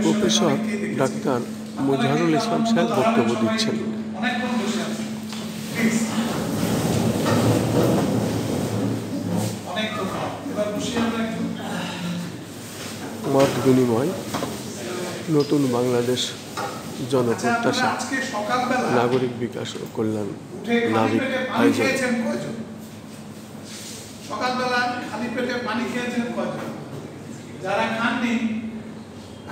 Professor doctor Mozaharul ইসলাম সাহেব বক্তব্য দিচ্ছেন। মত বিনিময়, নতুন বাংলাদেশ জনপ্রত্যাশা, নাগরিক বিকাশ ও কল্যাণ নাবিক আয়োজন। সকালবেলা খালি পেটে পানি খেয়েছেন কয়জন? যারা খাননি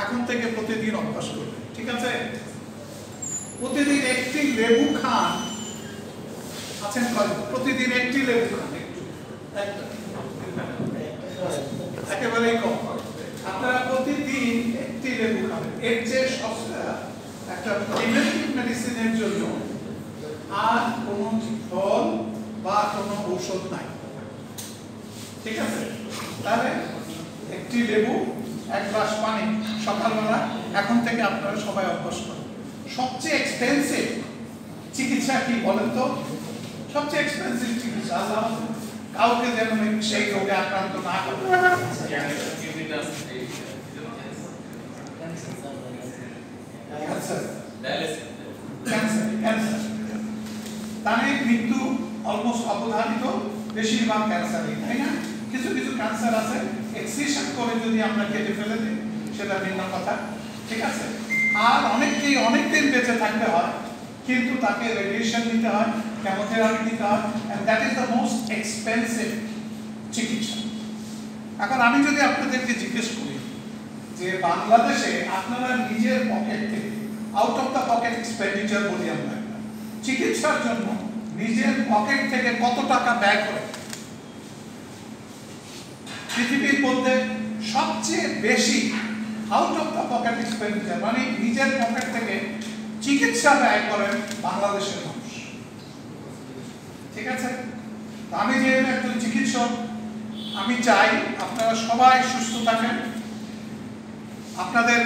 এখন থেকে প্রতিদিন অভ্যাস করবে, ঠিক আছে? প্রতিদিন একটি লেবু খান, আছেন কয়জন? প্রতিদিন একটি লেবু খান, একেবারেই কম। আপনারা প্রতিদিন একটি লেবু খাবেন। এর চেয়ে সস্তা একটা প্রিভেন্টিভ মেডিসিনের জন্য আর কোনো ফল বা কোনো ঔষধ নাই, ঠিক আছে? তাহলে একটি লেবু, এক গ্লাস পানি সকালবেলা এখন থেকে আপনারা সবাই অভ্যাস করেন। সবচেয়ে এক্সপেন্সিভ চিকিৎসা কি বলেন তো? সবচেয়ে এক্সপেন্সিভ চিকিৎসা আল্লাহ কাউকে যেন সেই রোগে আক্রান্ত না করে। তাহলে মৃত্যু অলমোস্ট অবধারিত, বেশিরভাগ ক্যান্সারই, তাই না? কিছু কিছু ক্যান্সার আছে এক্সিশন করে যদি আমরা কেটে ফেলে দিই সেটা ভিন্ন কথা, ঠিক আছে? আর অনেককেই অনেকদিন বেঁচে থাকতে হয়, কিন্তু তাকে রেডিয়েশন নিতে হয়, কেমোথেরাপি নিতে হয়, and that is the most expensive চিকিৎসা। এখন আমি যদি আপনাদেরকে জিজ্ঞেস করি যে বাংলাদেশে আপনারা নিজের পকেট থেকে, out of the pocket expenditure বলি আমরা, চিকিৎসার জন্য নিজের পকেট থেকে কত টাকা ব্যয় করে? পৃথিবীর মধ্যে সবচেয়ে বেশি out of the pocket expenditure মানে নিজের পকেট থেকে চিকিৎসা ব্যয় করেন বাংলাদেশের মানুষ, ঠিক আছে? আমি যেহেতু একজন চিকিৎসক, আমি চাই আপনারা সবাই সুস্থ থাকেন, আপনাদের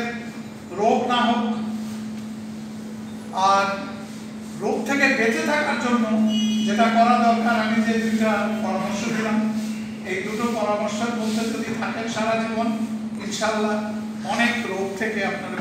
রোগ না হোক। আর রোগ থেকে বেঁচে থাকার জন্য যেটা করা দরকার, আমি যে দুইটা পরামর্শ দিলাম, এই দুটো পরামর্শের মধ্যে যদি থাকেন সারা জীবন, ইনশাআল্লাহ অনেক রোগ থেকে আপনারা